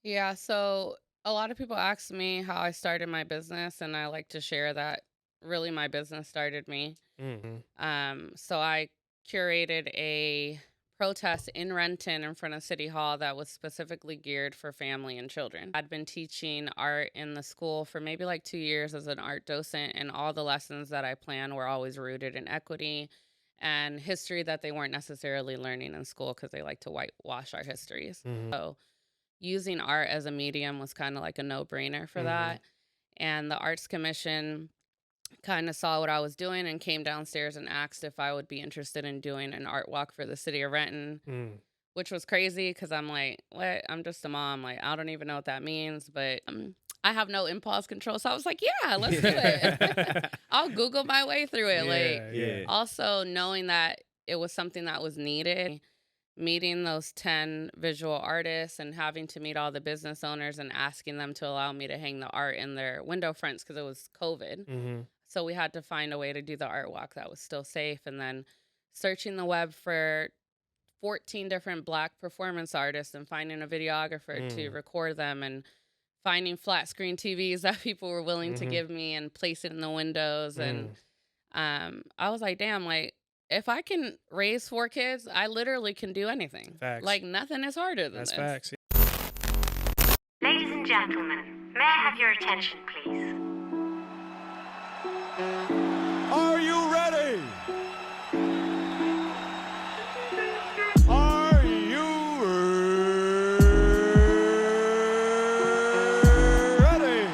Yeah, so a lot of people ask me how I started my business, and I like to share that really my business started me. Mhm. So I curated a protest in Renton in front of City Hall that was specifically geared for family and children. I'd been teaching art in the school for maybe like 2 years as an art docent, and all the lessons that I planned were always rooted in equity and history that they weren't necessarily learning in school because they like to whitewash our histories. Mhm. So using art as a medium was kind of like a no-brainer for Mhm. that. And the Arts Commission kind of saw what I was doing and came downstairs and asked if I would be interested in doing an art walk for the city of Renton, Mm. which was crazy because I'm like, what? I'm just a mom. Like, I don't even know what that means, but I have no impulse control. So I was like, yeah, let's do it. I'll Google my way through it. Like, Yeah, yeah. Yeah. also knowing that it was something that was needed, meeting those 10 visual artists and having to meet all the business owners and asking them to allow me to hang the art in their window fronts because it was COVID. Mhm. So we had to find a way to do the art walk that was still safe. And then searching the web for 14 different Black performance artists and finding a videographer to Mm. record them and finding flat screen TVs that people were willing to Mhm. give me and place it in the windows. And Mm. I was like, damn, like, if I can raise 4 kids, I literally can do anything. Facts. Like, nothing is harder than That's this. facts. Ladies and gentlemen, may I have your attention, please? Are you ready? Are you ready?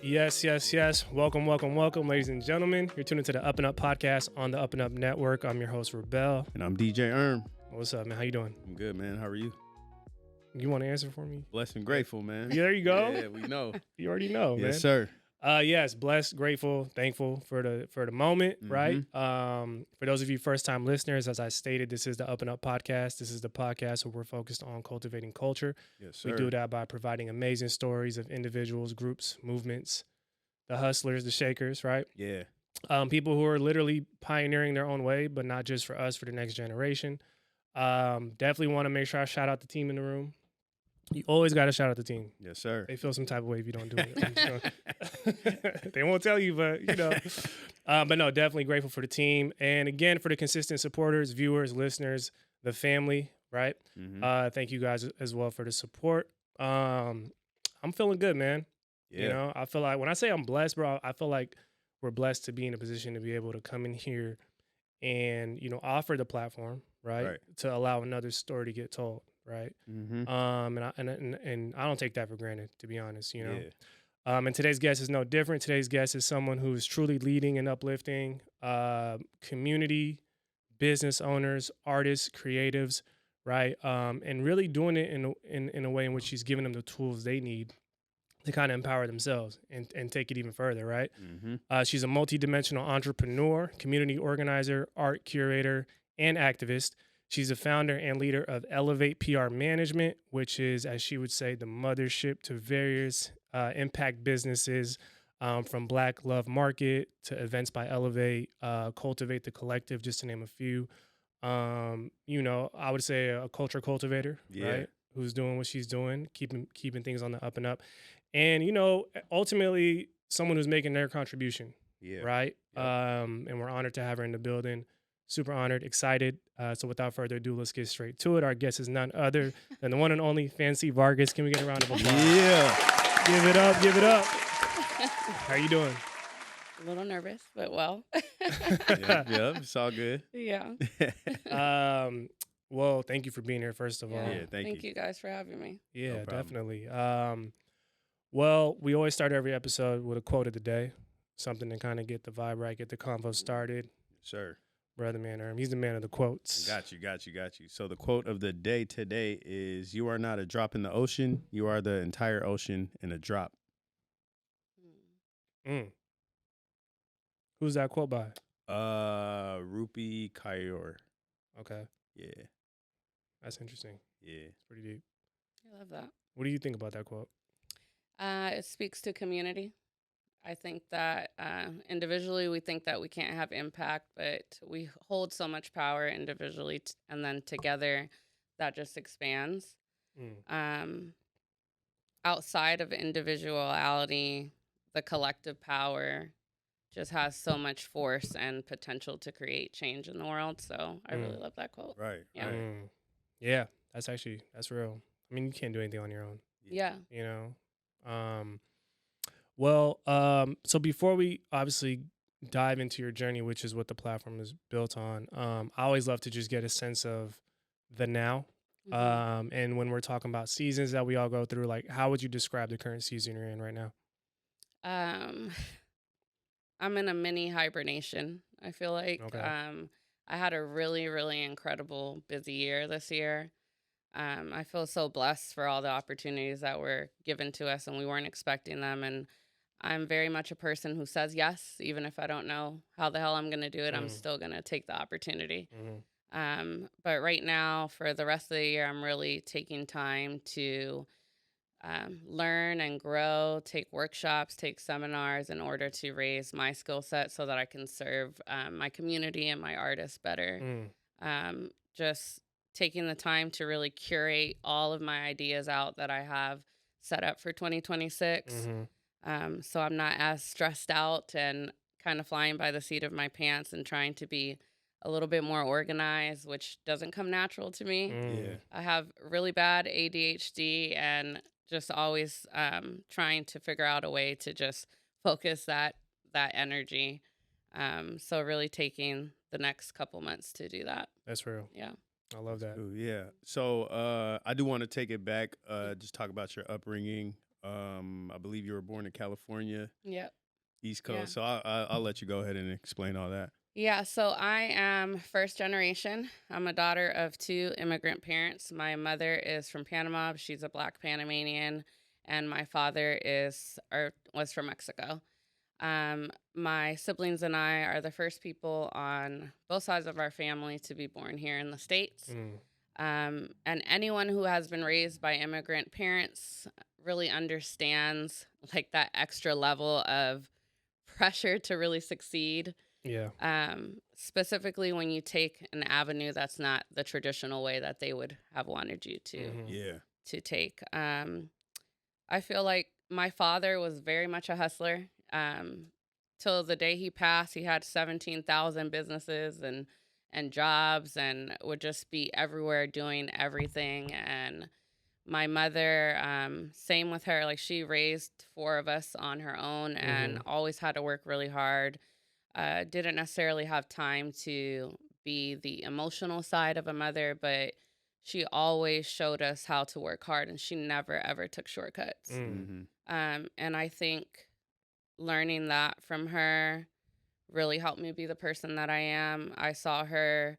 Yes, yes, yes. Welcome, welcome, welcome, ladies and gentlemen. You're tuning to the UpNUp podcast on the UpNUp network. I'm your host, Rebel. And I'm DJ Erm. What's up, man? How you doing? I'm good, man. How are you? You want to answer for me? Blessed and grateful, man. Yeah, there you go. Yeah, we know. You already know, man. Yes, sir. Yes, blessed, grateful, thankful for the moment, right? For those of you first time listeners, as I stated, this is the UpNUp podcast. This is the podcast where we're focused on cultivating culture. Yes, sir. We do that by providing amazing stories of individuals, groups, movements, the hustlers, the shakers, right? Yeah. People who are literally pioneering their own way, but not just for us, for the next generation. Definitely want to make sure I shout out the team in the room. You always got to shout out the team. Yes, sir. They feel some type of way if you don't do it. They won't tell you, but you know. But no, definitely grateful for the team. And again, for the consistent supporters, viewers, listeners, the family, right? Thank you guys as well for the support. I'm feeling good, man. Yeah. You know, I feel like when I say I'm blessed, bro, I feel like we're blessed to be in a position to be able to come in here and, you know, offer the platform, right? To allow another story to get told, right? And I don't take that for granted, to be honest, you know. Yeah. And today's guest is no different. Today's guest is someone who is truly leading and uplifting community, business owners, artists, creatives, right? And really doing it in a way in which she's giving them the tools they need to kind of empower themselves and take it even further, right? She's a multidimensional entrepreneur, community organizer, art curator, and activist. She's the founder and leader of Elevate PR Management, which is, as she would say, the mothership to various impact businesses, from Black Love Market to Events by Elevate, Cultivate the Collective, just to name a few. You know, I would say a culture cultivator, right? Who's doing what she's doing, keeping things on the up and up. And, you know, ultimately someone who's making their contribution, right? Yep. And we're honored to have her in the building. Super honored, excited. So without further ado, let's get straight to it. Our guest is none other than the one and only Fancy Vargas. Can we get a round of applause? Yeah. Give it up, give it up. How you doing? A little nervous, but well. Yeah, it's all good. Yeah. Well, thank you for being here, first of all. Yeah, thank you guys for having me. Yeah, No problem. definitely. Well, we always start every episode with a quote of the day, something to kind of get the vibe right, get the convo started. Sure. Brother man, he's the man of the quotes. Got you. So the quote of the day today is, "You are not a drop in the ocean. You are the entire ocean in a drop." Who's that quote by? Rupi Kaur. Okay. Yeah. That's interesting. Yeah. It's pretty deep. I love that. What do you think about that quote? It speaks to community. I think that individually we think that we can't have impact, but we hold so much power individually, and then together that just expands. Mm. Um, Outside of individuality, the collective power just has so much force and potential to create change in the world. So I really Mm. love that quote. Right. Yeah. Right. Mm. Yeah, that's real. I mean, you can't do anything on your own, Yeah. you know. So before we obviously dive into your journey, which is what the platform is built on, I always love to just get a sense of the now. Mhm. And when we're talking about seasons that we all go through, like, how would you describe the current season you're in right now? Um, I'm in a mini hibernation. I feel like Okay. I had a really, really incredible busy year this year. I feel so blessed for all the opportunities that were given to us and we weren't expecting them. And I'm very much a person who says yes, even if I don't know how the hell I'm going to do it, I'm Mm. still going to take the opportunity. Mm-hmm. But right now, for the rest of the year, I'm really taking time to learn and grow, take workshops, take seminars in order to raise my skill set so that I can serve my community and my artists better. Mm. Just taking the time to really curate all of my ideas out that I have set up for 2026. Mm-hmm. So I'm not as stressed out and kind of flying by the seat of my pants and trying to be a little bit more organized, which doesn't come natural to me. Yeah. Mm. I have really bad ADHD and just always trying to figure out a way to just focus that energy. So really taking the next couple months to do that. That's real. Yeah. I love that. Ooh, yeah. So I do want to take it back. Just talk about your upbringing. I believe you were born in California, Yep. East Yeah. Coast. So I'll let you go ahead and explain all that. Yeah, so I am first generation. I'm a daughter of two immigrant parents. My mother is from Panama. She's a Black Panamanian, and my father was from Mexico. My siblings and I are the first people on both sides of our family to be born here in the States. Mm. And anyone who has been raised by immigrant parents really understands like that extra level of pressure to really succeed. Yeah. Specifically when you take an avenue that's not the traditional way that they would have wanted you Mhm. Yeah. to take. I feel like my father was very much a hustler. Till the day he passed, he had 17,000 businesses and jobs and would just be everywhere doing everything. And my mother, same with her. Like she raised four of us on her own and Mhm. always had to work really hard. Didn't necessarily have time to be the emotional side of a mother, but she always showed us how to work hard and she never ever took shortcuts. Mm. Mm-hmm. And I think learning that from her really helped me be the person that I am. I saw her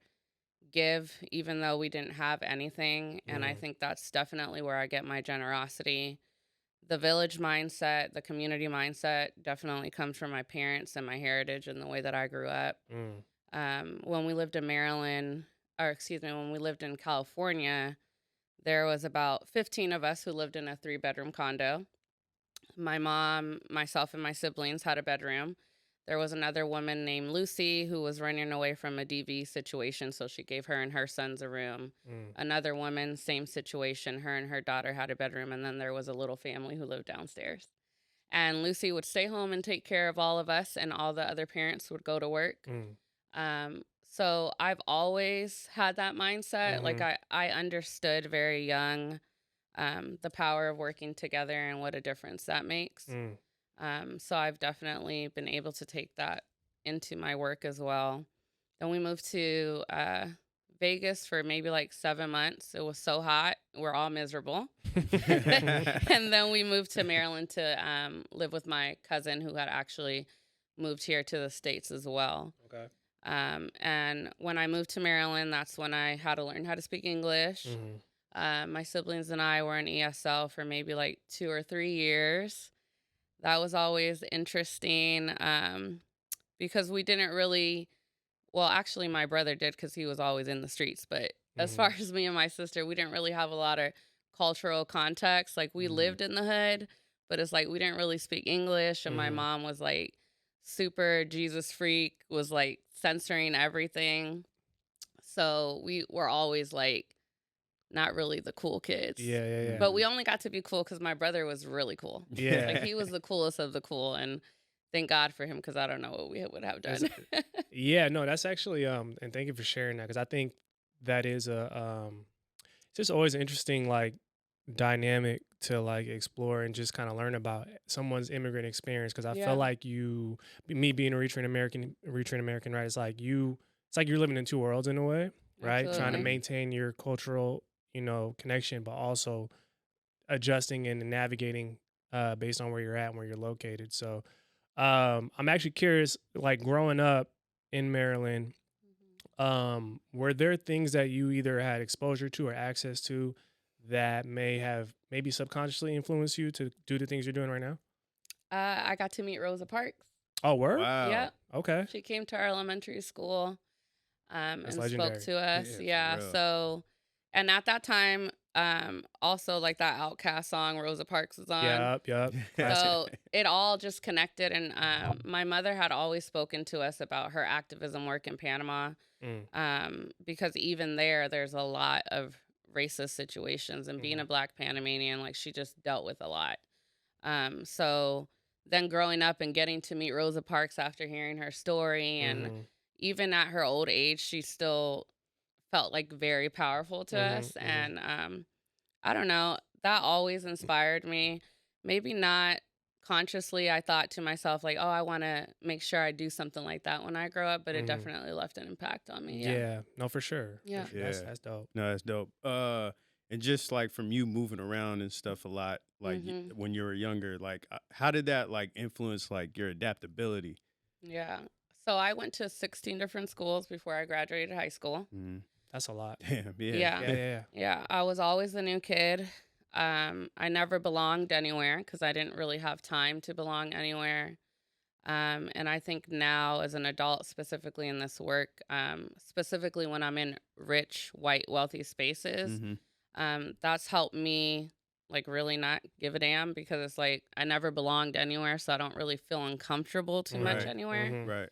give even though we didn't have anything. And I Mm. think that's definitely where I get my generosity. The village mindset, the community mindset definitely comes from my parents and my heritage and the way that I grew up. Mm. When we lived in Maryland, or excuse me, when we lived in California, there was about 15 of us who lived in a 3-bedroom condo. My mom, myself, and my siblings had a bedroom. There was another woman named Lucy who was running away from a DV situation, so she gave her and her sons a room. Mm. Another woman, same situation. Her and her daughter had a bedroom, and then there was a little family who lived downstairs. And Lucy would stay home and take care of all of us, and all the other parents would go to work. Mm. So I've always had that mindset. Like Mhm. I understood very young the power of working together and what a difference that makes. Mm. So I've definitely been able to take that into my work as well. Then we moved to Vegas for maybe like 7 months. It was so hot. We're all miserable. And then we moved to Maryland to live with my cousin who had actually moved here to the States as well. Okay. And when I moved to Maryland, that's when I had to learn how to speak English. My siblings and I were in ESL for maybe like 2 or 3 years. That was always interesting because we didn't really, well, actually, my brother did because he was always in the streets. But as far as me and my sister, we didn't really have a lot of cultural context. Like we Mhm. lived in the hood, but it's like we didn't really speak English, and my Mhm. mom was like super Jesus freak, was like censoring everything. So we were always like not really the cool kids. Yeah, yeah, yeah. But we only got to be cool because my brother was really cool. Like Yeah. he was the coolest of the cool, and thank God for him because I don't know what we would have That's done. yeah, no, that's actually and thank you for sharing that because I think that is it's just always an interesting like dynamic to like explore and just kind of learn about someone's immigrant experience because I feel Yeah, like me being a retrained American, right? It's like you're living in two worlds in a way, right? Trying to absolutely. maintain your cultural, connection, but also adjusting and navigating based on where you're at and where you're located. So I'm actually curious, like growing up in Maryland, were there things that you either had exposure to or access to that may have maybe subconsciously influenced you to do the things you're doing right now? I got to meet Rosa Parks. Oh, word? Wow. Yeah, Okay. she came to our elementary school That's and spoke legendary. to us. Yeah, for Yeah, real. so and at that time, also like that Outcast song Rosa Parks was on. Yup, yup. Classic. So it all just connected. And my mother had always spoken to us about her activism work in Panama, Mm, because even there's a lot of racist situations. And being mhm, a Black Panamanian, like she just dealt with a lot. So then growing up and getting to meet Rosa Parks after hearing her story, and mhm, even at her old age, she still felt like very powerful to mhm, us. mhm, And I don't know. That always inspired me. Maybe not consciously. I thought to myself, like, oh, I want to make sure I do something like that when I grow up, but it mhm. definitely left an impact on me. Yeah. Yeah. No, for sure. For Yeah. sure. Yeah. That's dope. No, that's dope. And just like from you moving around and stuff a lot, like Hmm. when you were younger, like how did that like influence like your adaptability? Yeah. So I went to 16 different schools before I graduated high school. Mm. That's a lot. Damn, yeah. Yeah. Yeah, yeah, yeah. Yeah. I was always the new kid. I never belonged anywhere because I didn't really have time to belong anywhere. And I think now, as an adult, specifically in this work, specifically when I'm in rich, white, wealthy spaces, Mm-hmm. that's helped me like really not give a damn because it's like I never belonged anywhere, so I don't really feel uncomfortable too much Mhm, Right. anywhere. mhm, Right.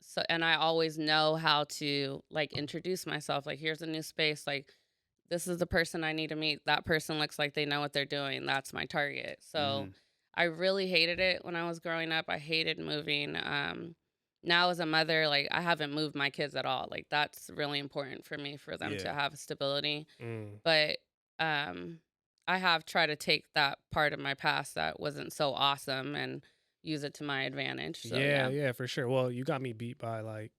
So and I always know how to like introduce myself. Like, here's a new space. Like, this is the person I need to meet. That person looks like they know what they're doing. That's my target. So Mm-hmm. I really hated it when I was growing up. I hated moving. Now as a mother, like I haven't moved my kids at all. Like that's really important for me for them to Yeah. have stability. mm. But um I have tried to take that part of my past that wasn't so awesome and use it to my advantage. So Yeah, yeah. yeah, for sure. Well, you got me beat by like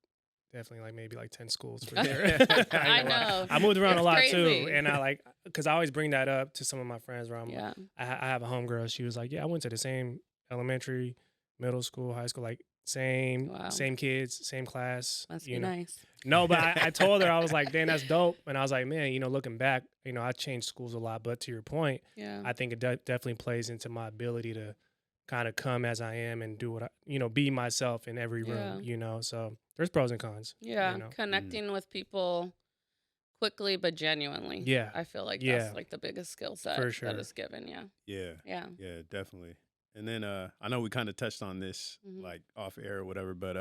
definitely like maybe like 10 schools for sure. I ain't I gonna lie. know. I moved around a It's lot too. crazy. And I like, cause I always bring that up to some of my friends where Yeah. I have a homegirl. She was like, yeah, I went to the same elementary, middle school, high school, like Wow. same kids, same class, Must be nice. No, but I told her, I was like, damn, that's dope. And I was like, man, looking back, I changed schools a lot. But to your point, Yeah. I think it definitely plays into my ability to kind of come as I am and do what be myself in every Yeah. room. So there's pros and cons, Yeah. Mm. Connecting with people quickly but genuinely. Yeah. I feel like Yeah, that's like the biggest skill set for that sure. is given. Yeah. Yeah. Yeah. Yeah, definitely. And then I know we kind of touched on this Mhm. like off air or whatever, but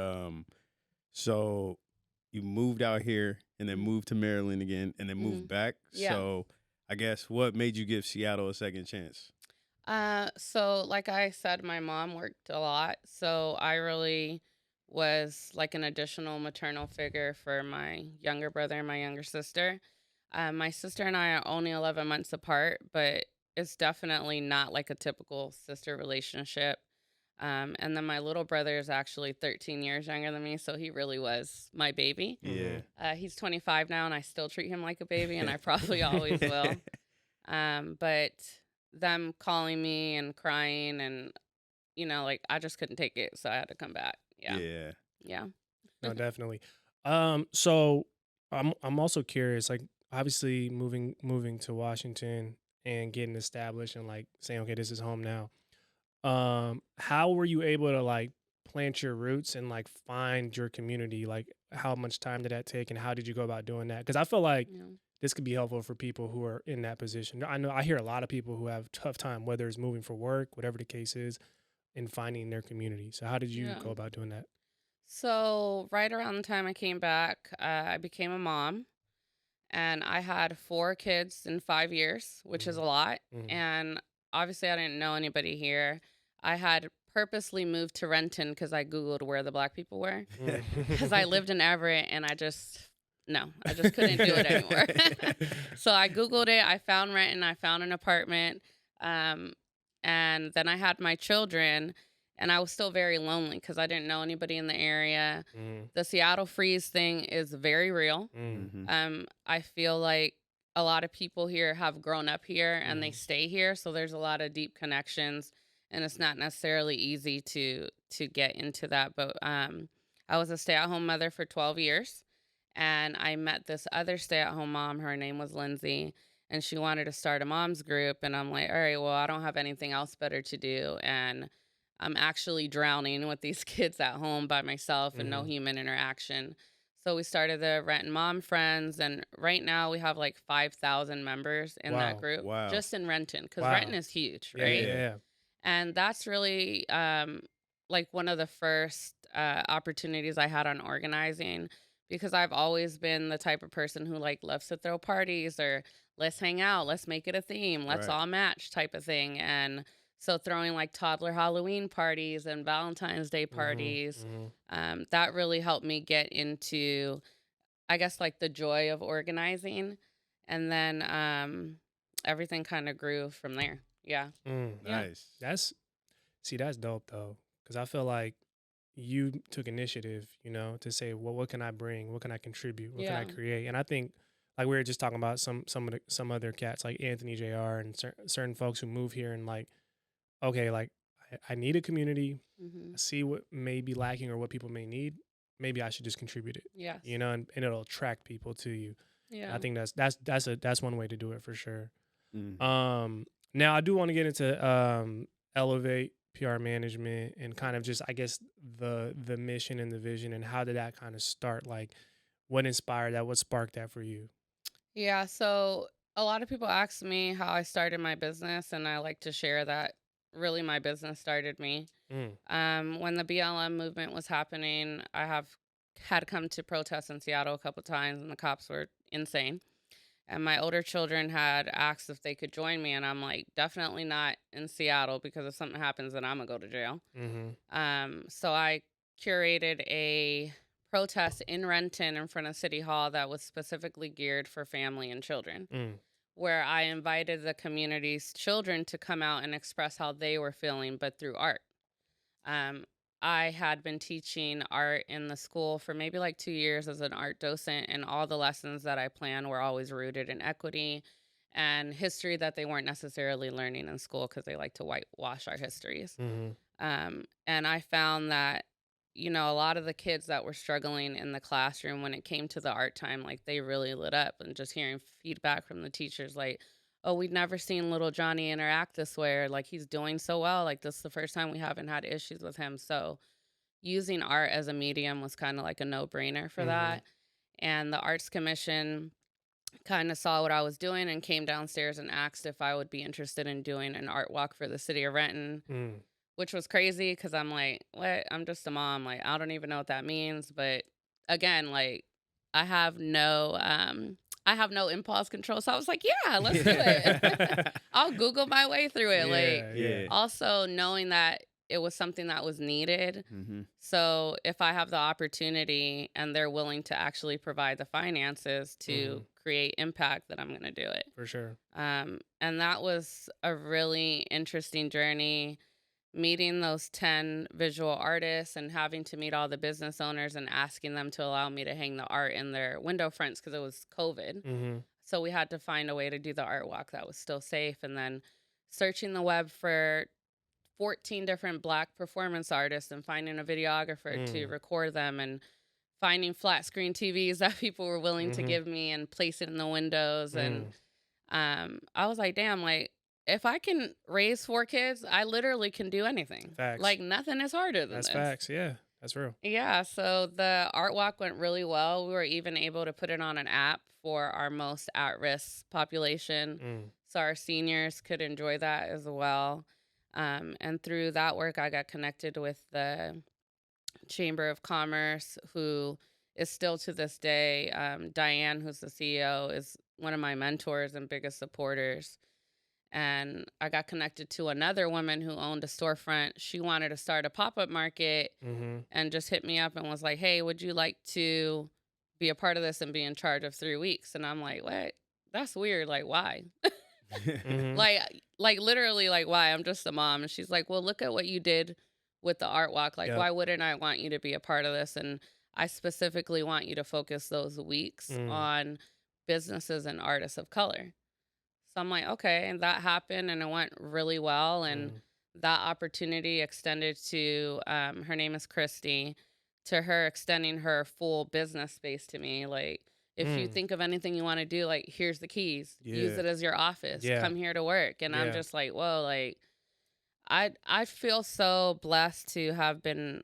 so you moved out here and then Mhm. moved to Maryland again and then moved Mhm. back. Yeah. So I guess what made you give Seattle a second chance? So like I said, my mom worked a lot, so I really was like an additional maternal figure for my younger brother and my younger sister. My sister and I are only 11 months apart, but it's definitely not like a typical sister relationship. And then my little brother is actually 13 years younger than me, so he really was my baby. Yeah. He's 25 now, and I still treat him like a baby, and I probably always will. But them calling me and crying and like I just couldn't take it, so I had to come back. Yeah. Yeah. Yeah. No, definitely. So I'm also curious, like obviously moving to Washington and getting established and like saying, okay, this is home now. How were you able to like plant your roots and like find your community? Like, how much time did that take, and how did you go about doing that? Because I feel like Yeah. this could be helpful for people who are in that position. I know I hear a lot of people who have tough time, whether it's moving for work, whatever the case is, in finding their community. So how did you Yeah. go about doing that? So right around the time I came back, I became a mom, and I had 4 kids in 5 years, which is Mhm. a lot. Mhm. And obviously, I didn't know anybody here. I had purposely moved to Renton because I Googled where the black people were, because I lived in Everett, and I just couldn't do it anymore. So I Googled it. I found Renton. I found an apartment. Um, and then I had my children, and I was still very lonely because I didn't know anybody in the area. Mhm. The Seattle freeze thing is very real. Mhm. I feel like a lot of people here have grown up here and they Mhm. stay here, so there's a lot of deep connections, and it's not necessarily easy to get into that. But I was a stay-at-home mother for 12 years, and I met this other stay-at-home mom. Her name was Lindsay, and she wanted to start a mom's group, and I'm like, all right, well, I don't have anything else better to do, and I'm actually drowning with these kids at home by myself and no Mhm. human interaction. So we started the Renton Mom Friends, and right now we have like 5,000 members in that Wow. group, Wow. just in Renton, because Renton Wow. is huge, Yeah, right? yeah, yeah. And that's really like one of the first opportunities I had on organizing, because I've always been the type of person who like loves to throw parties, or let's hang out, let's make it a theme, let's Right. all match type of thing. And so throwing like toddler Halloween parties and Valentine's Day Mhm. parties, Mhm. that really helped me get into, I guess, like the joy of organizing. And then everything kind of grew from there. Yeah. Mm. Yeah. Nice. That's dope though, because I feel like you took initiative, to say, well, what can I bring? What can I contribute? What can I Yeah. create? And I think, like we were just talking about some other cats like Anthony Jr. and certain folks who move here and like, okay, like I need a community. Hmm. I see what may be lacking or what people may need. Maybe I should just contribute it, Yes. and it'll attract people to you. And I Yeah. think that's one way to do it for sure. Mhm. Now I do want to get into elevate PR management and kind of just, I guess, the mission and the vision, and how did that kind of start? Like, what inspired that? What sparked that for you? Yeah. So a lot of people ask me how I started my business, and I like to share that really my business started me. Mm. When the BLM movement was happening, I have had come to protest in Seattle a couple times, and the cops were insane. And my older children had asked if they could join me, and I'm like, definitely not in Seattle, because if something happens, then I'm gonna go to jail. Mm-hmm. So I curated a protest in Renton in front of City Hall that was specifically geared for family and children, Mm. where I invited the community's children to come out and express how they were feeling, but through art. Um, I had been teaching art in the school for maybe like 2 years as an art docent, and all the lessons that I planned were always rooted in equity and history that they weren't necessarily learning in school, because they like to whitewash our histories. Mm-hmm. And I found that, a lot of the kids that were struggling in the classroom when it came to the art time, like they really lit up, and just hearing feedback from the teachers, like, oh, we'd never seen little Johnny interact this way, or like he's doing so well. Like, this is the first time we haven't had issues with him. So using art as a medium was kind of like a no brainer for Mm-hmm. that. And the Arts Commission kind of saw what I was doing and came downstairs and asked if I would be interested in doing an art walk for the city of Renton, Mm. which was crazy because I'm like, what? I'm just a mom. Like, I don't even know what that means. But again, like, I have no I have no impulse control. So I was like, yeah, let's do it. I'll Google my way through it. Like, Yeah, yeah. Yeah. also knowing that it was something that was needed. Mm-hmm. So if I have the opportunity and they're willing to actually provide the finances to Mhm. create impact, then I'm gonna do it. For sure. And that was a really interesting journey, meeting those 10 visual artists and having to meet all the business owners and asking them to allow me to hang the art in their window fronts because it was COVID. Mm-hmm. So we had to find a way to do the art walk that was still safe. And then searching the web for 14 different Black performance artists and finding a videographer to Mm. record them, and finding flat screen TVs that people were willing to Mm-hmm. give me and place it in the windows. And Mm. I was like, damn, like, if I can raise 4 kids, I literally can do anything. Facts. Like, nothing is harder than That's this. facts. Yeah, that's real. Yeah, so the art walk went really well. We were even able to put it on an app for our most at-risk population, Mm. so our seniors could enjoy that as well. And through that work, I got connected with the Chamber of Commerce, who is still to this day, Diane, who's the CEO, is one of my mentors and biggest supporters. And I got connected to another woman who owned a storefront. She wanted to start a pop-up market Mm-hmm. and just hit me up and was like, "Hey, would you like to be a part of this and be in charge of 3 weeks?" And I'm like, "What? That's weird. Like, why?" Mm-hmm. Like literally, like, why? I'm just a mom. And she's like, "Well, look at what you did with the art walk. Like, Yep. why wouldn't I want you to be a part of this? And I specifically want you to focus those weeks Mm. on businesses and artists of color." So I'm like, okay, and that happened and it went really well. And Mm. that opportunity extended to her name is Christy, to her extending her full business space to me. Like, if you Mm. think of anything you want to do, like, here's the keys. Use Yeah. it as your office. Yeah. Come here to work. And I'm Yeah. just like, whoa, like I feel so blessed to have been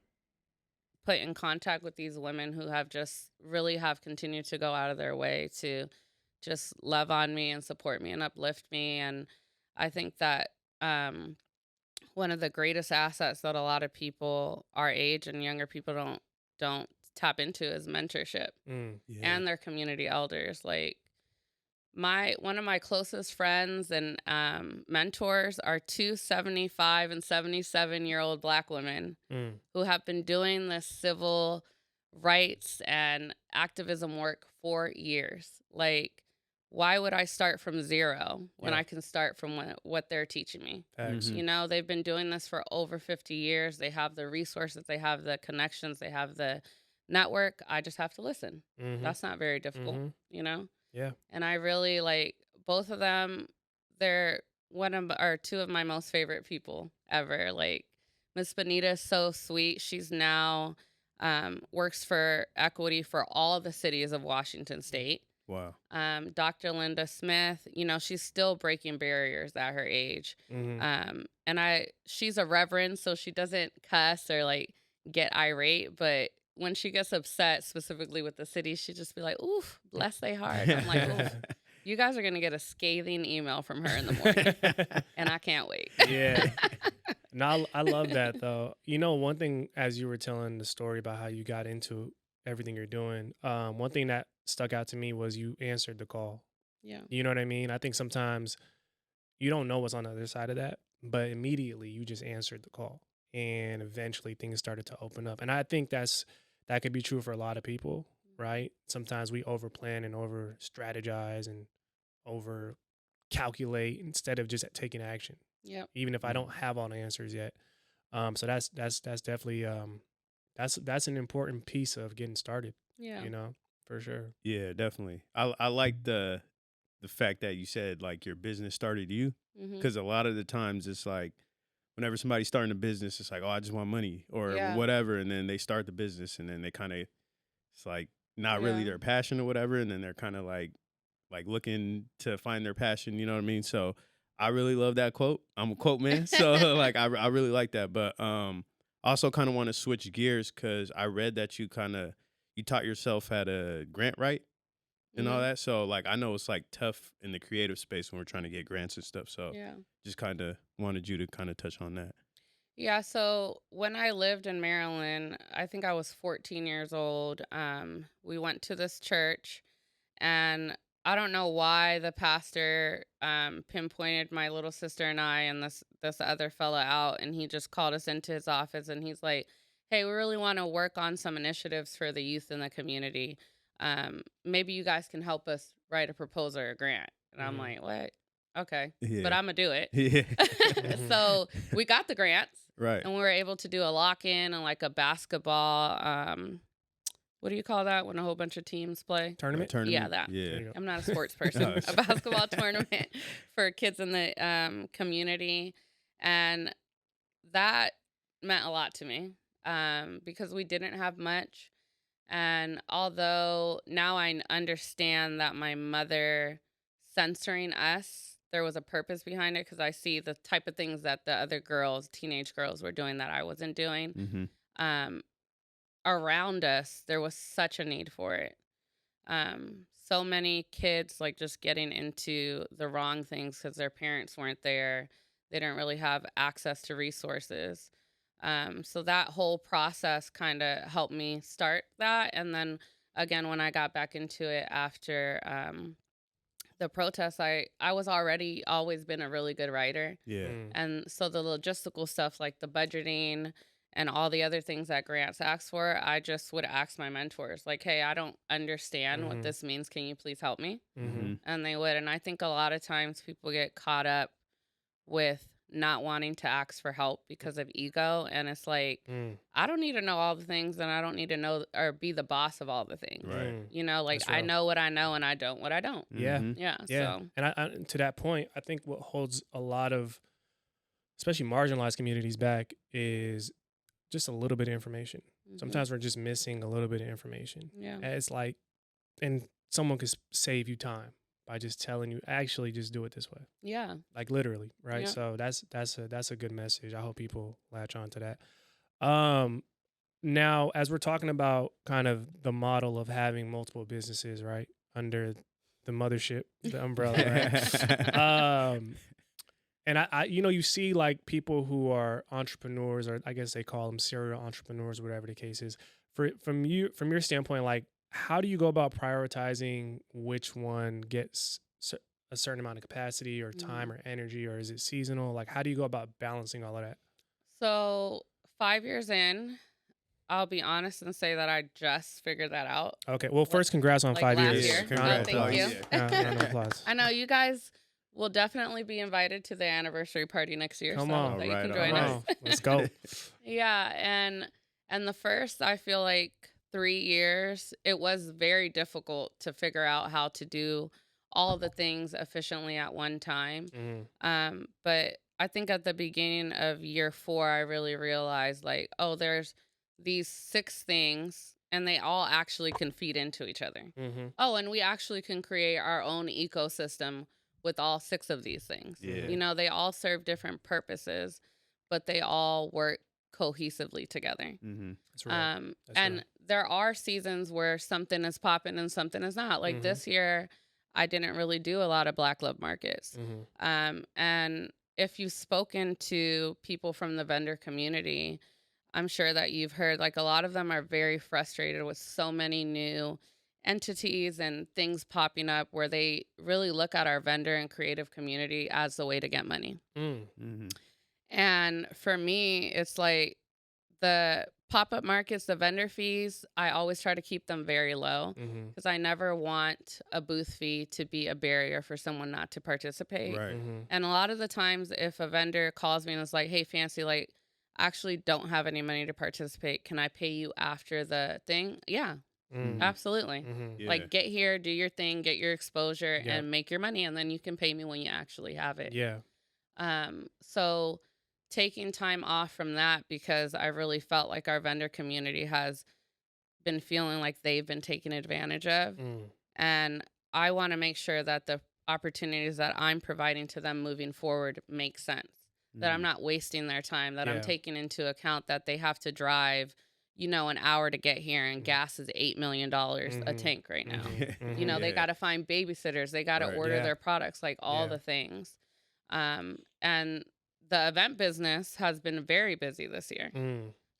put in contact with these women who have just really have continued to go out of their way to just love on me and support me and uplift me. And I think that one of the greatest assets that a lot of people our age and younger people don't tap into is mentorship Mm. Yeah. and their community elders. Like, my one of my closest friends and mentors are two 75 and 77-year-old Black women Mm. who have been doing this civil rights and activism work for years. Like, why would I start from zero when Yeah. I can start from what they're teaching me? Facts. Mhm. You know, they've been doing this for over 50 years. They have the resources, they have the connections, they have the network. I just have to listen. Mm-hmm. That's not very difficult, Mm-hmm. you know? Yeah. And I really like both of them. They're one of or two of my most favorite people ever. Like, Miss Benita is so sweet. She's now works for equity for all the cities of Washington State. Wow. Dr. Linda Smith, you know, she's still breaking barriers at her age. Mm-hmm. And she's a reverend, so she doesn't cuss or like get irate, but when she gets upset specifically with the city, she just be like, "Oof, bless they heart." I'm like, "Oof, you guys are gonna get a scathing email from her in the morning," and I can't wait. Yeah. No, I love that though. You know, one thing as you were telling the story about how you got into everything you're doing, one thing that stuck out to me was you answered the call. Yeah. You know what I mean? I think sometimes you don't know what's on the other side of that, but immediately you just answered the call, and eventually things started to open up. And I think that could be true for a lot of people, right? Sometimes we overplan and over strategize and over calculate instead of just taking action, Yep. even if I don't have all the answers yet. So that's definitely that's an important piece of getting started. Yeah. You know, for sure. Yeah, definitely. I like the fact that you said like your business started you, Mm-hmm. because a lot of the times it's like whenever somebody's starting a business, it's like, oh, I just want money or Yeah. whatever, and then they start the business and then they kind of it's like not really Yeah. their passion or whatever, and then they're kind of like looking to find their passion. You know what I mean? So I really love that quote. I'm a quote man, so like I really like that. But I also kind of want to switch gears because I read that you taught yourself how to grant write and all Mhm. that. So like I know it's like tough in the creative space when we're trying to get grants and stuff. So Yeah. just kind of wanted you to kind of touch on that. Yeah, so when I lived in Maryland, I think I was 14 years old. We went to this church, and I don't know why the pastor pinpointed my little sister and I and this other fella out, and he just called us into his office, and he's like, "Hey, we really want to work on some initiatives for the youth in the community. Maybe you guys can help us write a proposal or a grant." And I'm Mhm. like, "What? Okay, but Yeah. I'm gonna do it." Yeah. Mhm. So we got the grants. Right. And we were able to do a lock-in and like a basketball, what do you call that when a whole bunch of teams play? Tournament. Yeah, that. Yeah. There you go. I'm not a sports person. No, A basketball tournament for kids in the community, and that meant a lot to me because we didn't have much. And although now I understand that my mother censoring us there was a purpose behind it because I see the type of things that the other girls, teenage girls, were doing that I wasn't doing. Mm-hmm. Um, Around us, there was such a need for it. So many kids like just getting into the wrong things because their parents weren't there. They didn't really have access to resources. So that whole process kind of helped me start that. And then again, when I got back into it after the protests, I was already always been a really good writer. Yeah. And so the logistical stuff like the budgeting and all the other things that grants ask for, I just would ask my mentors, like, hey, I don't understand what this means. Can you please help me? Mm-hmm. And they would. And I think a lot of times people get caught up with not wanting to ask for help because of ego. And it's like, I don't need to know all the things, and I don't need to know or be the boss of all the things. Right. You know, like That's I real. know what I know and I don't what I don't. Yeah. Mhm. Yeah. Yeah. So And I to that point, I think what holds a lot of, especially marginalized communities, back is just a little bit of information. Sometimes we're just missing a little bit of information. yeah. And it's like, and someone could save you time by just telling you, actually, just do it this way, Yeah. like literally, right? Yeah. So that's a good message. I hope people latch on to that. Now, as we're talking about kind of the model of having multiple businesses, right, under the mothership, the umbrella, right? And I, you see like people who are entrepreneurs, or I guess they call them serial entrepreneurs, whatever the case is. From your standpoint, like, how do you go about prioritizing which one gets a certain amount of capacity or time or energy, or is it seasonal? Like, how do you go about balancing all of that? So 5 years in, I'll be honest and say that I just figured that out. Okay. Well, first, congrats on like 5 last years. year. Round Congrats. of Oh, thank applause. you. Round of applause. I know you guys will definitely be invited to the anniversary party next year. Come so I on. hope that you Alright, can join alright. us. Let's go. Yeah, and the first, I feel like 3 years, it was very difficult to figure out how to do all the things efficiently at one time. But I think at the beginning of year 4, I really realized like, oh, there's these 6 things and they all actually can feed into each other. Oh, and we actually can create our own ecosystem with all 6 of these things. Yeah. You know, they all serve different purposes, but they all work cohesively together. Mm-hmm. That's real. That's And real. there are seasons where something is popping and something is not. Like this year, I didn't really do a lot of Black love markets. And if you've spoken to people from the vendor community, I'm sure that you've heard like a lot of them are very frustrated with so many new entities and things popping up where they really look at our vendor and creative community as the way to get money. Mm-hmm. And for me, it's like the pop-up markets, the vendor fees, I always try to keep them very low because I never want a booth fee to be a barrier for someone not to participate. Right. And a lot of the times if a vendor calls me and is like, hey, Fancy, like, I actually don't have any money to participate. Can I pay you after the thing? Yeah, absolutely. Yeah. Like, get here, do your thing, get your exposure, Yeah. and make your money. And then you can pay me when you actually have it. Yeah. So taking time off from that because I really felt like our vendor community has been feeling like they've been taken advantage of. And I want to make sure that the opportunities that I'm providing to them moving forward make sense, that I'm not wasting their time, that Yeah. I'm taking into account that they have to drive, you know, an hour to get here and gas is $8 million a tank right now. You know, they Yeah. got to find babysitters, they got to Right. order Yeah. their products, like all Yeah. the things. And the event business has been very busy this year.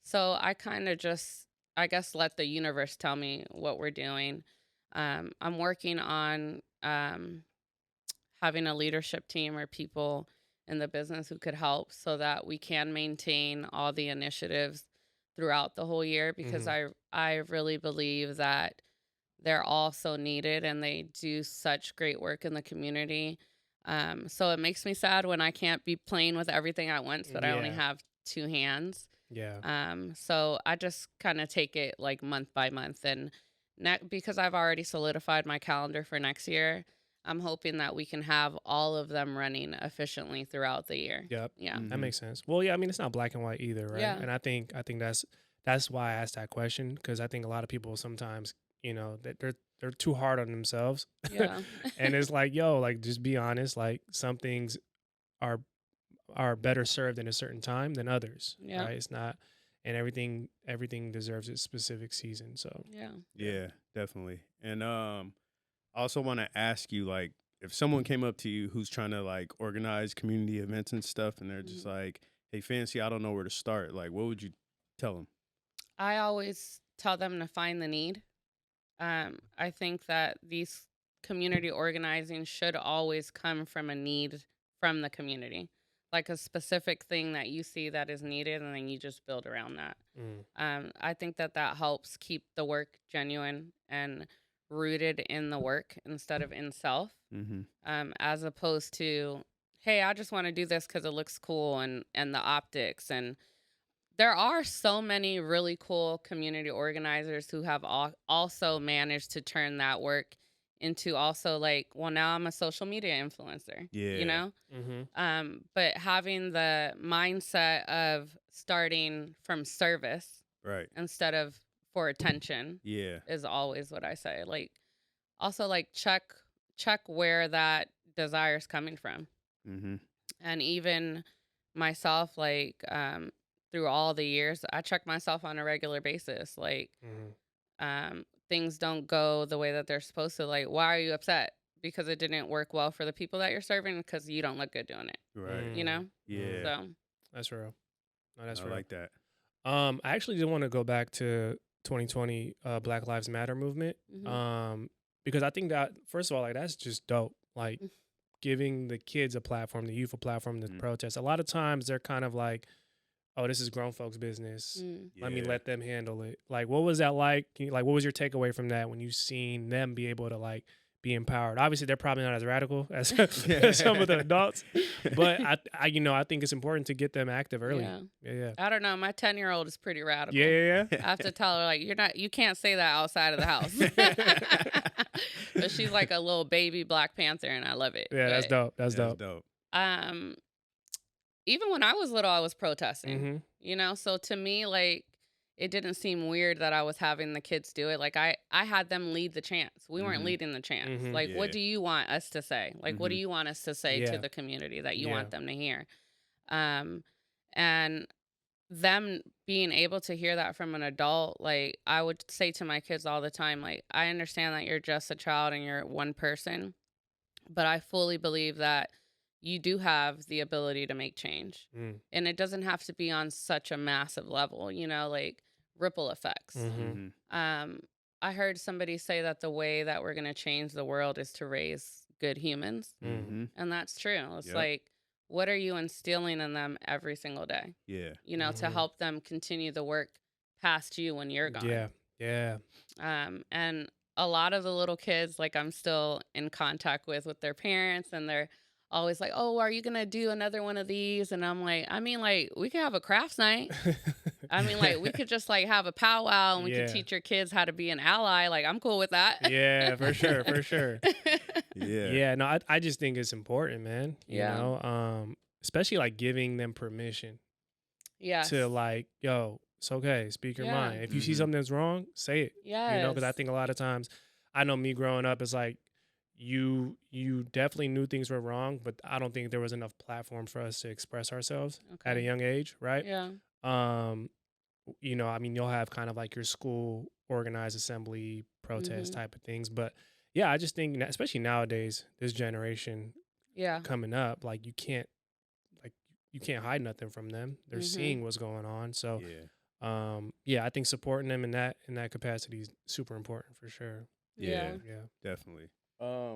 So I kind of just, I guess, let the universe tell me what we're doing. I'm working on having a leadership team or people in the business who could help so that we can maintain all the initiatives throughout the whole year because I really believe that they're all so needed and they do such great work in the community. So it makes me sad when I can't be playing with everything at once, but I only Yeah. have 2 hands. Yeah. So I just kind of take it like month by month. And because I've already solidified my calendar for next year, I'm hoping that we can have all of them running efficiently throughout the year. Yep. Yeah. That makes sense. Well, yeah, I mean, it's not black and white either, right? Yeah. And I think that's why I asked that question, because I think a lot of people sometimes, you know, that they're too hard on themselves. Yeah. And it's like, yo, like just be honest. Like some things are better served in a certain time than others, Yeah. right? It's not, and everything deserves its specific season. So Yeah. Yeah, definitely. And I also want to ask you, like, if someone came up to you who's trying to like organize community events and stuff, and they're just like, "Hey, Fancy, I don't know where to start." Like, what would you tell them? I always tell them to find the need. I think that these community organizing should always come from a need from the community, like a specific thing that you see that is needed, and then you just build around that. I think that that helps keep the work genuine and rooted in the work instead of in self, Mm-hmm. as opposed to, hey, I just want to do this because it looks cool and the optics. And there are so many really cool community organizers who have also managed to turn that work into also like, well, now I'm a social media influencer, you Yeah. know? mm-hmm. But having the mindset of starting from service Right. instead of for attention Yeah. is always what I say. Like, also like check where that desire is coming from. Mm-hmm. And even myself, like, through all the years, I check myself on a regular basis. Like, things don't go the way that they're supposed to. Like, why are you upset? Because it didn't work well for the people that you're serving, because you don't look good doing it, Right. you know? Yeah. So, That's real. No, that's I real. like that. I actually did want to go back to 2020 Black Lives Matter movement. Because I think that, first of all, like that's just dope. Like giving the kids a platform, the youth a platform to protest. A lot of times they're kind of like, oh, this is grown folks' business. Let me let them handle it. Like, what was that like? Like, what was your takeaway from that when you seen them be able to like be empowered? Obviously, they're probably not as radical as some of the adults, but I you know, I think it's important to get them active early. Yeah. I don't know. My 10-year-old is pretty radical. Yeah. I have to tell her, like, you can't say that outside of the house. But she's like a little baby Black Panther, and I love it. Yeah, that's dope. That's That's dope. dope. Even when I was little, I was protesting, you know? So to me, like, it didn't seem weird that I was having the kids do it. Like, I had them lead the chants. We weren't leading the chants. Like, what do you want us to say? Like, what do you want us to say to the community that you want them to hear? And them being able to hear that from an adult, like, I would say to my kids all the time, like, I understand that you're just a child and you're one person, but I fully believe that you do have the ability to make change. And it doesn't have to be on such a massive level, you know, like ripple effects. I heard somebody say that the way that we're going to change the world is to raise good humans. And that's true. It's like, what are you instilling in them every single day? Yeah. You know, to help them continue the work past you when you're gone. Yeah. And a lot of the little kids, like, I'm still in contact with their parents, and they're always like, oh, are you going to do another one of these? And I'm like, I mean, like, we could have a crafts night. I mean, like, we could just like have a powwow, and we could teach your kids how to be an ally. Like, I'm cool with that. Yeah, for sure. Yeah. No, I just think it's important, man. You know, especially like giving them permission to like, yo, it's okay, speak your mind. If you see something that's wrong, say it. You know, because I think a lot of times, I know me growing up, it's like you definitely knew things were wrong, but I don't think there was enough platform for us to express ourselves at a young age, right? You know, I mean, you'll have kind of like your school organized assembly protest type of things, but yeah, I just think, especially nowadays, this generation coming up, like you can't hide nothing from them. They're seeing what's going on. So I think supporting them in that capacity is super important for sure. Yeah. Definitely. I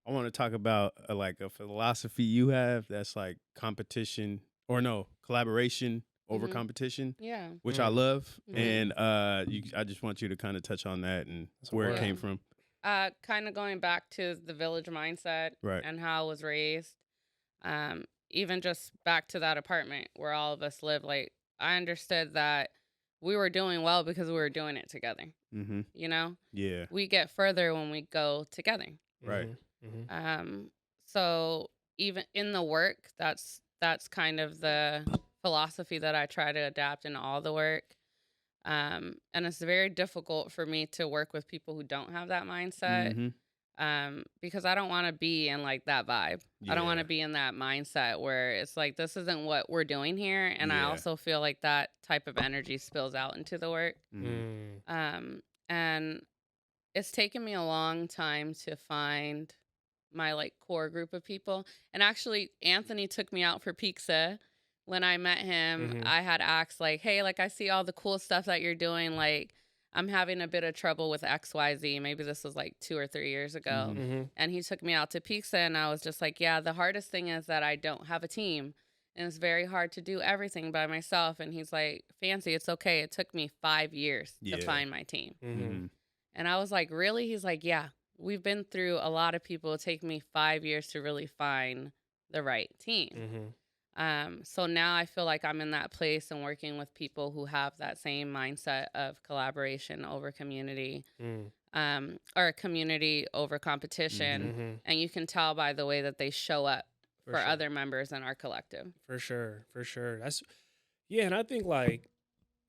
want to talk about like a philosophy you have that's like collaboration over competition. Which I love. And I just want you to kind of touch on that and where it came from. Kind of going back to the village mindset and how I was raised. Even just back to that apartment where all of us live, like, I understood that we were doing well because we were doing it together. You know? Yeah. We get further when we go together. Right. So even in the work, that's kind of the philosophy that I try to adapt in all the work. And it's very difficult for me to work with people who don't have that mindset. Mm-hmm. Because I don't want to be in like that vibe. I don't want Yeah. to be in that mindset where it's like, this isn't what we're doing here. And I Yeah. also feel like that type of energy spills out into the work. Mm-hmm. And it's taken me a long time to find my like core group of people. And actually, Anthony took me out for pizza. When I met him, Mhm. I had asked like, hey, like I see all the cool stuff that you're doing. Like I'm having a bit of trouble with XYZ. Maybe this was like 2 or 3 years ago. Mhm. Mhm. And he took me out to pizza and I was just like, yeah, the hardest thing is that I don't have a team. And it's very hard to do everything by myself. And he's like, Fancy, it's okay. It took me 5 years Yeah. to find my team. Mhm. Mm-hmm. And I was like, really? He's like, yeah, we've been through a lot of people. It take me 5 years to really find the right team. Mhm. So now I feel like I'm in that place and working with people who have that same mindset of collaboration over community, Mm. or community over competition. Mhm. And you can tell by the way that they show up for sure. other members in our collective. For sure. For sure. That's and I think like,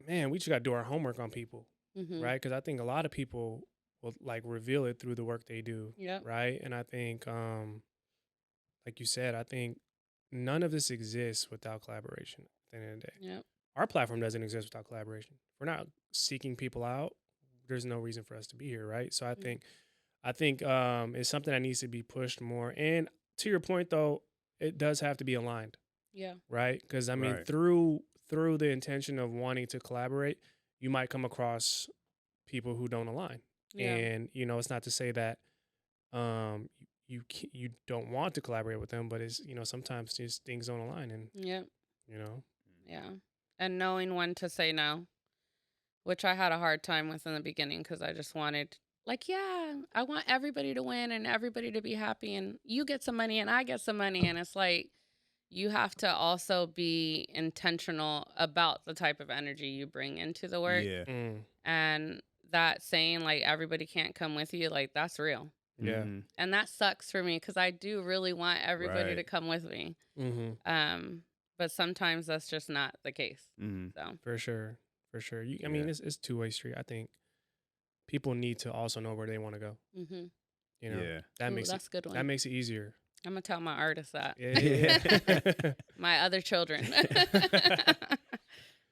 man, we just got to do our homework on people, Mm-hmm. right? Because I think a lot of people will like reveal it through the work they do, Yep. right? And I think, like you said, I think none of this exists without collaboration. At the end of the day, Yep. our platform doesn't exist without collaboration. If we're not seeking people out, there's no reason for us to be here, right? So I think it's something that needs to be pushed more. And to your point, though, it does have to be aligned, Yeah. right? Because I mean, Right. through the intention of wanting to collaborate, you might come across people who don't align. Yeah. And it's not to say that you don't want to collaborate with them, but it's sometimes just things don't align, and Yep. you know. Yeah. And knowing when to say no, which I had a hard time with in the beginning because I just wanted, like, yeah, I want everybody to win and everybody to be happy and you get some money and I get some money. And it's like, you have to also be intentional about the type of energy you bring into the work. Yeah. Mm, And that saying, like, everybody can't come with you, like, that's real. yeah. Mhm. And that sucks for me because I do really want everybody to Right. come with me. Mm-hmm. But sometimes that's just not the case. Mhm. So, For sure. For sure. I mean, Yeah. it's two-way street. I think people need to also know where they want to go. mm-hmm. Yeah. That Ooh, makes that's a good one. that makes it easier. I'm gonna tell my artists that. Yeah. My other children.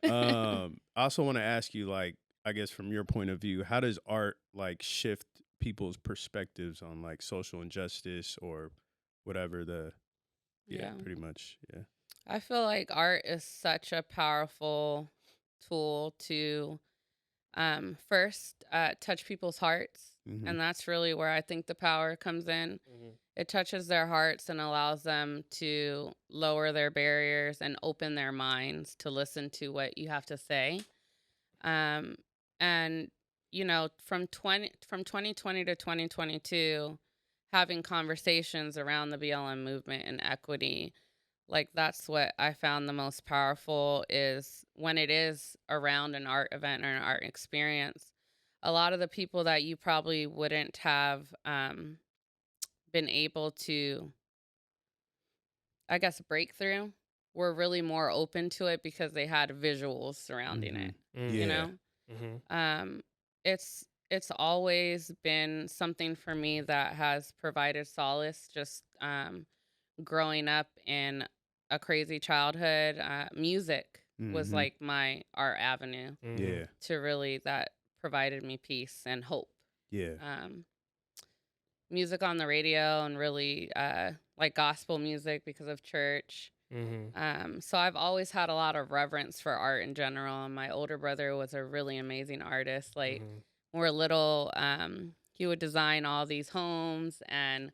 I also want to ask you, like, I guess from your point of view, how does art like shift people's perspectives on like social injustice or whatever Yeah. pretty much. Yeah. I feel like art is such a powerful tool to first touch people's hearts. Mhm. And that's really where I think the power comes in. It touches their hearts and allows them to lower their barriers and open their minds to listen to what you have to say. And from 2020 to 2022, having conversations around the BLM movement and equity, like that's what I found the most powerful is when it is around an art event or an art experience. A lot of the people that you probably wouldn't have been able to, I guess, break through were really more open to it because they had visuals surrounding it. Mm. You Yeah. know, Mm-hmm. it's always been something for me that has provided solace. Just growing up in a crazy childhood, music was Mhm. like my art avenue Yeah. to really that provided me peace and hope. Yeah. Music on the radio and really like gospel music because of church. Mm-hmm. So I've always had a lot of reverence for art in general. And my older brother was a really amazing artist. Like Mm-hmm. when we were little, he would design all these homes and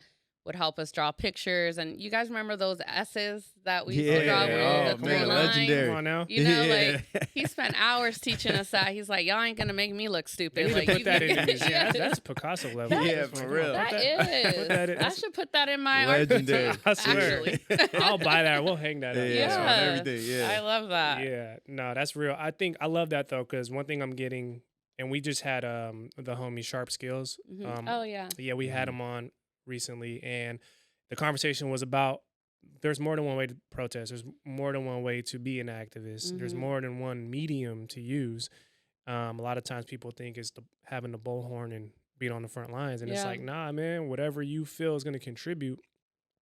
would help us draw pictures. And you guys remember those S's that we used to draw with Yeah. the Oh, three man, lines? legendary. Come on now. You know, Yeah. like he spent hours teaching us that. He's like, y'all ain't gonna make me look They stupid. need like to put that in can- these. Yeah, Yes. that's Picasso level. Yeah, That's for like, real. come on, That put that in. is. I should put that in my art Legendary. critique, I swear. actually. I'll buy that. We'll hang that up. Yeah. That's on fine. everything, yeah. I love that. Yeah, no, that's real. I think I love that though, because one thing I'm getting, and we just had the homie Sharp Skills. Mhm. Oh yeah. Yeah, we had Mhm. him on recently, and the conversation was about there's more than one way to protest. There's more than one way to be an activist. There's Mhm. more than one medium to use. A lot of times people think it's having the bullhorn and being on the front lines, and it's Yeah. like, nah, man, whatever you feel is going to contribute,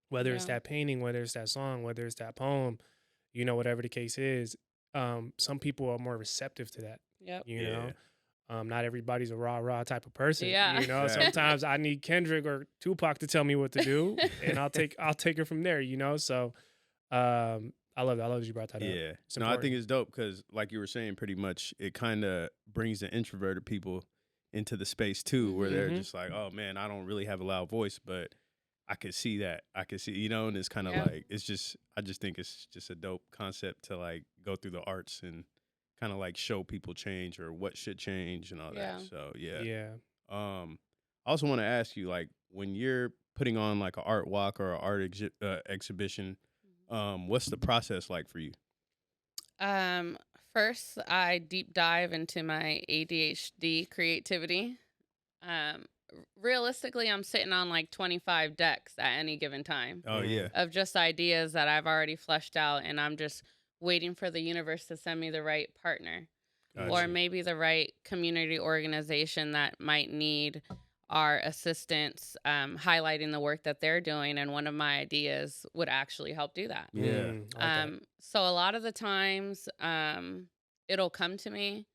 whether it's Yeah. that painting, whether it's that song, whether it's that poem, whatever the case is. Some people are more receptive to that. Yep. You know, not everybody's a rah type of person. Yeah. Exactly. Sometimes I need Kendrick or Tupac to tell me what to do, and I'll take it from there. So I love that. I love that you brought that up. Yeah. It's No, I think important. it's dope because, like you were saying, pretty much it kind of brings the introverted people into the space too, where they're Mhm. just like, oh man, I don't really have a loud voice, but I could see that. I could see, and it's kind of Yeah. like, I just think it's just a dope concept to like go through the arts and kind of like show people change or what should change and all Yeah. that. So yeah. Yeah. I also want to ask you, like, when you're putting on like an art walk or an art exhibition, what's the process like for you? First, I deep dive into my ADHD creativity. Realistically, I'm sitting on like 25 decks at any given time Oh yeah. of just ideas that I've already fleshed out, and I'm just waiting for the universe to send me the right partner. Gotcha. Or maybe the right community organization that might need our assistance highlighting the work that they're doing, and one of my ideas would actually help do that. Yeah. I like that. So a lot of the times it'll come to me,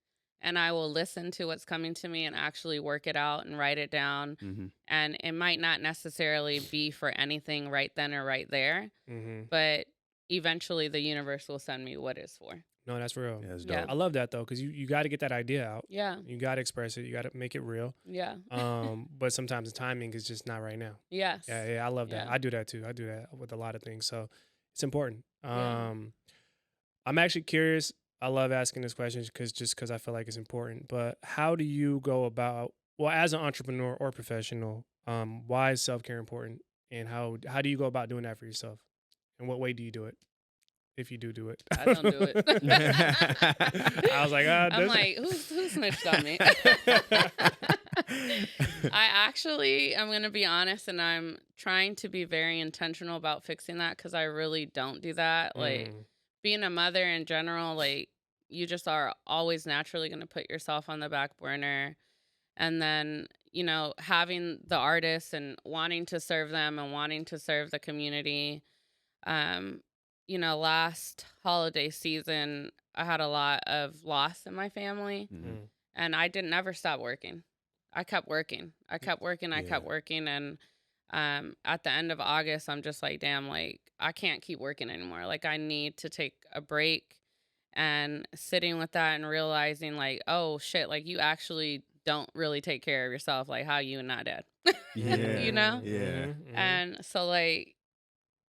and I will listen to what's coming to me and actually work it out and write it down. Mm-hmm. And it might not necessarily be for anything right then or right there, Mhm. but eventually the universe will send me what it's for. No, that's real. Yeah, that's Yeah. dope. I love that though, because you got to get that idea out. Yeah. You got to express it. You got to make it real. Yeah. But sometimes the timing is just not right now. Yes. Yeah, I love that. Yeah. I do that too. I do that with a lot of things. So it's important. Yeah. I'm actually curious. I love asking this question because I feel like it's important. But how do you go about, well, as an entrepreneur or professional, why is self-care important? And how do you go about doing that for yourself? And what way do you do it? If you do it. I don't do it. I was like, I'm like, who snitched on me? I'm going to be honest, and I'm trying to be very intentional about fixing that because I really don't do that. Like, being a mother in general, like, you just are always naturally going to put yourself on the back burner. And then, having the artists and wanting to serve them and wanting to serve the community. Last holiday season, I had a lot of loss in my family, Mhm. and I didn't ever stop working. I kept working. I kept working. I kept Yeah. working. And at the end of August, I'm just like, damn, like, I can't keep working anymore. Like, I need to take a break, and sitting with that and realizing, like, oh, shit, like, you actually don't really take care of yourself. Like, how you not dead? Yeah. You know? Yeah. And so, like,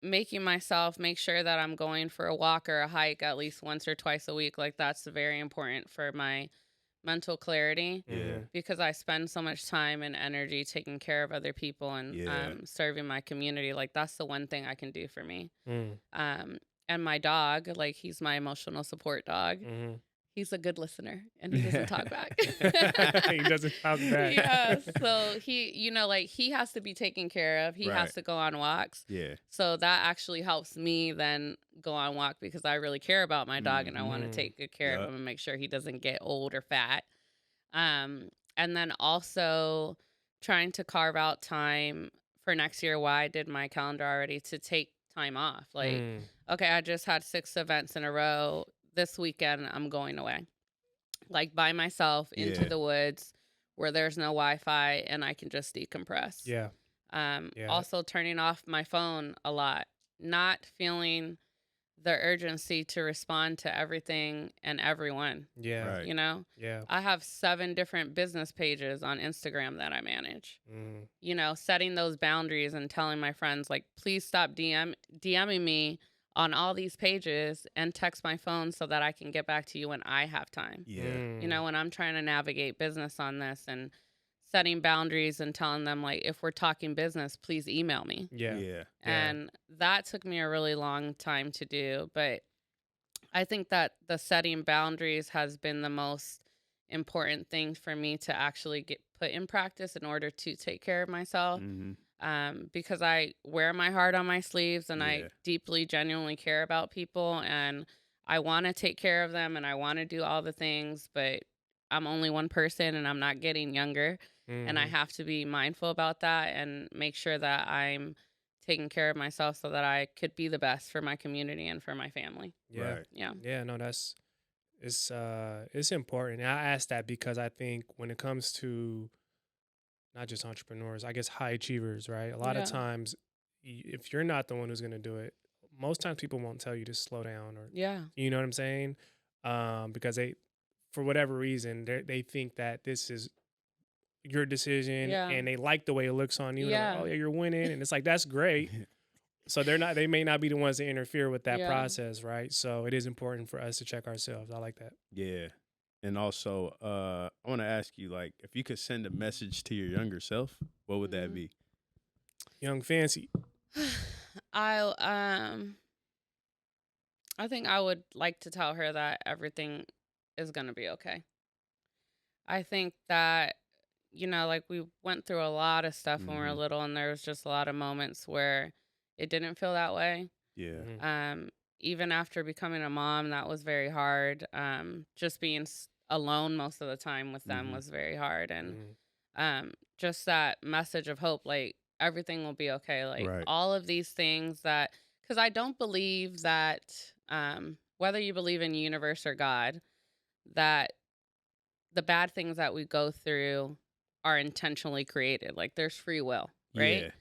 making myself make sure that I'm going for a walk or a hike at least once or twice a week, like, that's very important for my mental clarity Yeah. because I spend so much time and energy taking care of other people and Yeah. serving my community. Like, that's the one thing I can do for me. Mm. And my dog, like, he's my emotional support dog. Mhm. He's a good listener, and he doesn't talk back. He doesn't talk back. Yeah, so he, like, he has to be taken care of. He Right. has to go on walks. Yeah. So that actually helps me then go on walk because I really care about my dog and I want to Mhm. take good care Yup. of him and make sure he doesn't get old or fat. And then also trying to carve out time for next year. Why I did my calendar already to take time off. Like, okay, I just had 6 events in a row. This weekend, I'm going away, like, by myself into Yeah. the woods where there's no Wi-Fi and I can just decompress. Yeah. Yeah. Also turning off my phone a lot, not feeling the urgency to respond to everything and everyone. Yeah. Right. Yeah. I have 7 different business pages on Instagram that I manage. Mm. Setting those boundaries and telling my friends, like, please stop DMing me on all these pages and text my phone so that I can get back to you when I have time. Yeah. Mm. When I'm trying to navigate business on this and setting boundaries and telling them, like, if we're talking business, please email me. Yeah. Yeah. And that took me a really long time to do. But I think that the setting boundaries has been the most important thing for me to actually get put in practice in order to take care of myself. Mm-hmm. Because I wear my heart on my sleeves and I Yeah. deeply, genuinely care about people and I want to take care of them and I want to do all the things, but I'm only one person and I'm not getting younger. And I Mhm. have to be mindful about that and make sure that I'm taking care of myself so that I could be the best for my community and for my family. Yeah. Right. Yeah. Yeah, no, it's important. And I ask that because I think when it comes to not just entrepreneurs, I guess high achievers, right? A lot of Yeah. times, if you're not the one who's going to do it, most times people won't tell you to slow down, or Yeah. you know what I'm saying? Because they, for whatever reason, they think that this is your decision, Yeah. and they like the way it looks on you. And they're like, Yeah. oh yeah, you're winning, and it's like that's great. So they may not be the ones to interfere with that Yeah. process, right? So it is important for us to check ourselves. I like that. Yeah. And also, I want to ask you, like, if you could send a message to your younger self, what would that Mhm. be? Young Fancy. I think I would like to tell her that everything is going to be okay. I think that, like we went through a lot of stuff when we were Mhm. little, and there was just a lot of moments where it didn't feel that way. Yeah. Mhm. Even after becoming a mom, that was very hard. Just being alone most of the time with them Mhm. was very hard. And Mhm. just that message of hope, like everything will be okay. Like Right. all of these things because I don't believe that, whether you believe in universe or God, that the bad things that we go through are intentionally created. Like there's free will, right?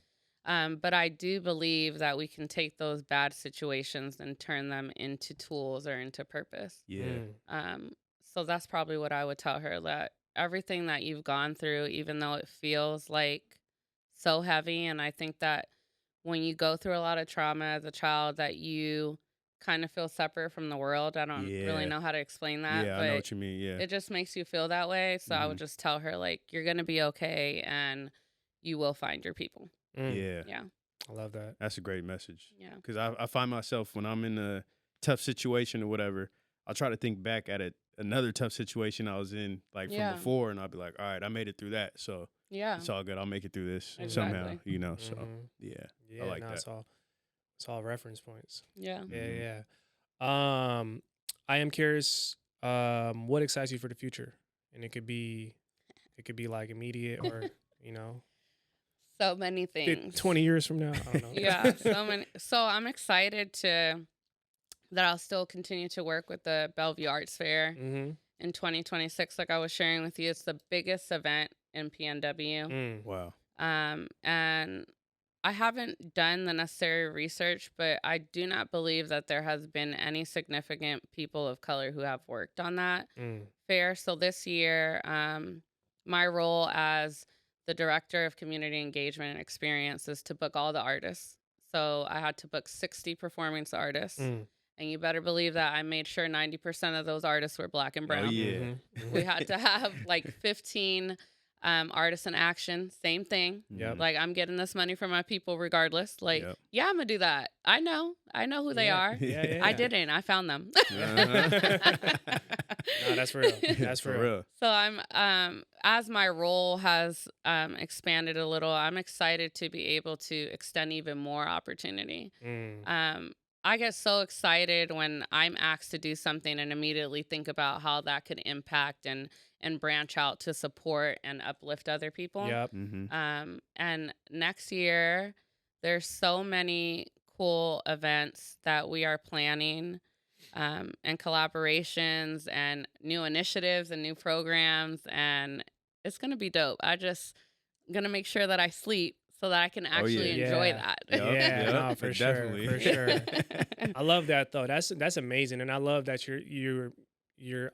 Yeah. But I do believe that we can take those bad situations and turn them into tools or into purpose. Yeah. Mm. Um, so that's probably what I would tell her, that everything that you've gone through, even though it feels like so heavy, and I think that when you go through a lot of trauma as a child, that you kind of feel separate from the world. I don't really Yeah. know how to explain that, Yeah. I know but what you mean. Yeah. it just makes you feel that way. So I would Mhm. just tell her, like, you're going to be okay and you will find your people. Mm. Yeah. Yeah. I love that. That's a great message. Yeah. Because I find myself when I'm in a tough situation or whatever, I'll try to think back at another tough situation I was in, like from Yeah. before, and I'll be like, all right, I made it through that. So Yeah. it's all good. I'll make it through this somehow, Exactly. So Mhm. yeah, Yeah, I like no, that. it's all reference points. Yeah. Mhm. Yeah, I am curious, what excites you for the future? And it could be like immediate or, you know, So many things. 20 years from now. I don't know. Yeah. So many. So I'm excited that I'll still continue to work with the Bellevue Arts Fair Mm-hmm. in 2026. Like I was sharing with you, it's the biggest event in PNW. Mm. Wow. And I haven't done the necessary research, but I do not believe that there has been any significant people of color who have worked on that Mm. fair. So this year, my role as the director of community engagement and experience is to book all the artists. So I had to book 60 performance artists. Mm. And you better believe that I made sure 90% of those artists were black and brown. Oh yeah. Mhm. We had to have like 15 artists in action. Same thing. Yep. Like, I'm getting this money from my people regardless. Like, Yep. yeah, I'm going to do that. I know who they Yeah. are. Yeah. I didn't. I found them. Uh-huh. No, that's real. That's for real. real. So I'm as my role has expanded a little, I'm excited to be able to extend even more opportunity. Mm. I get so excited when I'm asked to do something and immediately think about how that could impact and branch out to support and uplift other people. Yep. Mm-hmm. And next year, there's so many cool events that we are planning, and collaborations and new initiatives and new programs, and it's gonna be dope. Gonna make sure that I sleep so that I can actually yeah. enjoy Yeah. that. Yeah, no, for sure, definitely. for sure. I love that though. That's amazing, and I love that you're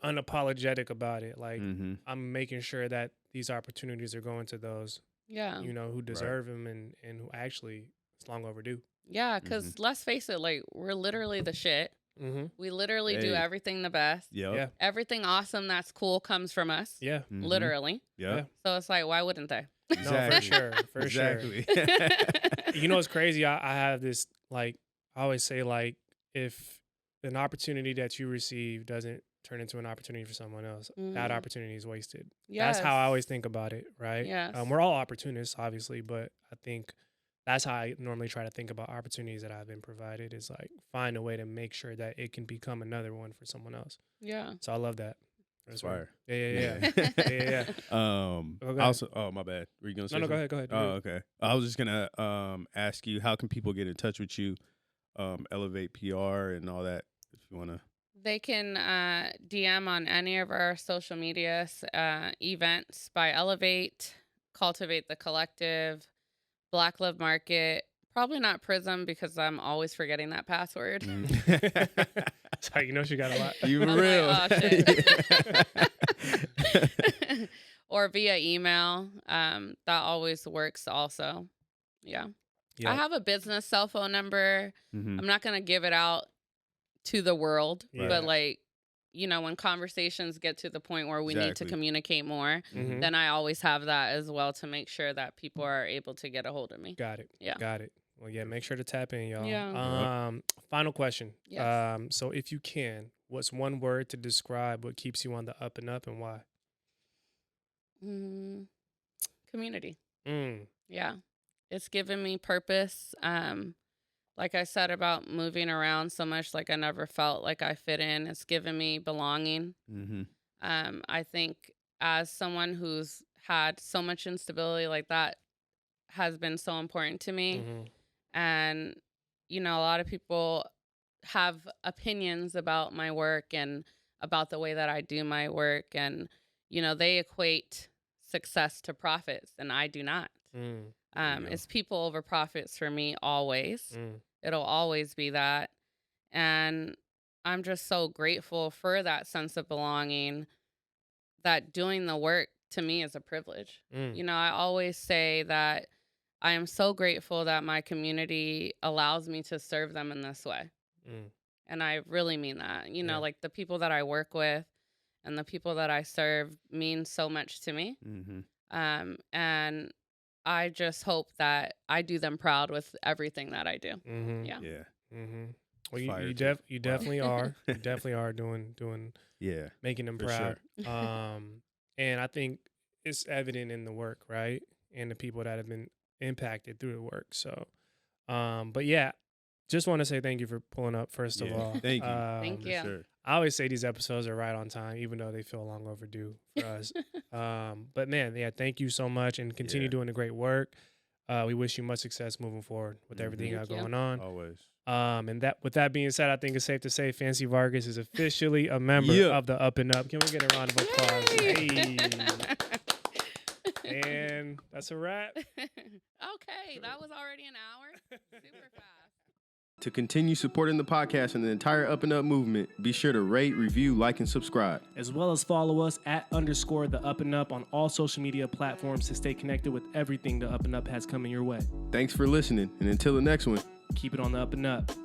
unapologetic about it. Like Mm-hmm. I'm making sure that these opportunities are going to those Yeah. who deserve them and who actually it's long overdue. Yeah, because let's face it, like, we're literally the shit. Mm-hmm. We literally do Hey. everything the best. Yep. Yeah. Everything awesome that's cool comes from us. Yeah. Mhm. Literally. Yep. So it's like, why wouldn't they? No, for Exactly. sure, for sure. Exactly. You know what's crazy? I have this, like, I always say, like, if an opportunity that you receive doesn't turn into an opportunity for someone else, that Mhm. opportunity is wasted. Yes. That's how I always think about it, right? Yes. We're all opportunists, obviously, but I think that's how I normally try to think about opportunities that I've been provided, is like find a way to make sure that it can become another one for someone else. Yeah. So I love that. That's fire. Yeah. Okay. Also, oh my bad. Were you gonna say? No, something? go ahead. Oh, okay. I was just gonna ask you, how can people get in touch with you? Elevate PR and all that. If you wanna. They can DM on any of our social media events by Elevate, Cultivate the Collective, Black Love Market. Probably not Prism because I'm always forgetting that password. Sorry, you know she got a lot. You I'm real. like, oh, shit. Or via email. That always works also. Yeah. Yeah. I have a business cell phone number. Mhm. I'm not going to give it out to the world, Yeah. but like, you know, when conversations get to the point where we need to Exactly. communicate more, Mhm. then I always have that as well to make sure that people are able to get a hold of me. Got it. Yeah. Got it. Well, yeah, make sure to tap in, y'all. Yeah. Final question. Yes. So if you can, what's one word to describe what keeps you on the up and up and why? Community. Mm. Yeah. It's given me purpose. Like I said about moving around so much, like I never felt like I fit in. It's given me belonging. Mhm. I think as someone who's had so much instability, like that has been so important to me. Mhm. And, you know, a lot of people have opinions about my work and about the way that I do my work. And, you know, they equate success to profits, and I do not. Mm. There you go. It's people over profits for me always. Mm. It'll always be that. And I'm just so grateful for that sense of belonging, that doing the work to me is a privilege. Mm. You know, I always say that I am so grateful that my community allows me to serve them in this way. Mm. And I really mean that. You know, Yeah. like the people that I work with and the people that I serve mean so much to me. Mhm. And I just hope that I do them proud with everything that I do. Mhm. Yeah. Yeah. Mhm. Well, Fire you too. you Wow. definitely are. You definitely are doing Yeah. making them For proud. sure. And I think it's evident in the work, right? And the people that have been impacted through the work. So, but yeah, just want to say thank you for pulling up first of Yeah. all. Thank you. Thank For you. sure. I always say these episodes are right on time, even though they feel long overdue for us. But man, yeah, thank you so much, and continue Yeah. doing the great work. We wish you much success moving forward with everything you got Thank you. going on. Always. And that, with that being said, I think it's safe to say Fancy Vargas is officially a member Yeah. of the UpNUp. Can we get a round of applause? Yay! Hey. And that's a wrap. Okay, that was already an hour. Super fast. To continue supporting the podcast and the entire Up and Up movement, be sure to rate, review, like, and subscribe. As well as follow us at _ the UpNUp on all social media platforms to stay connected with everything the UpNUp has coming your way. Thanks for listening, and until the next one. Keep it on the UpNUp.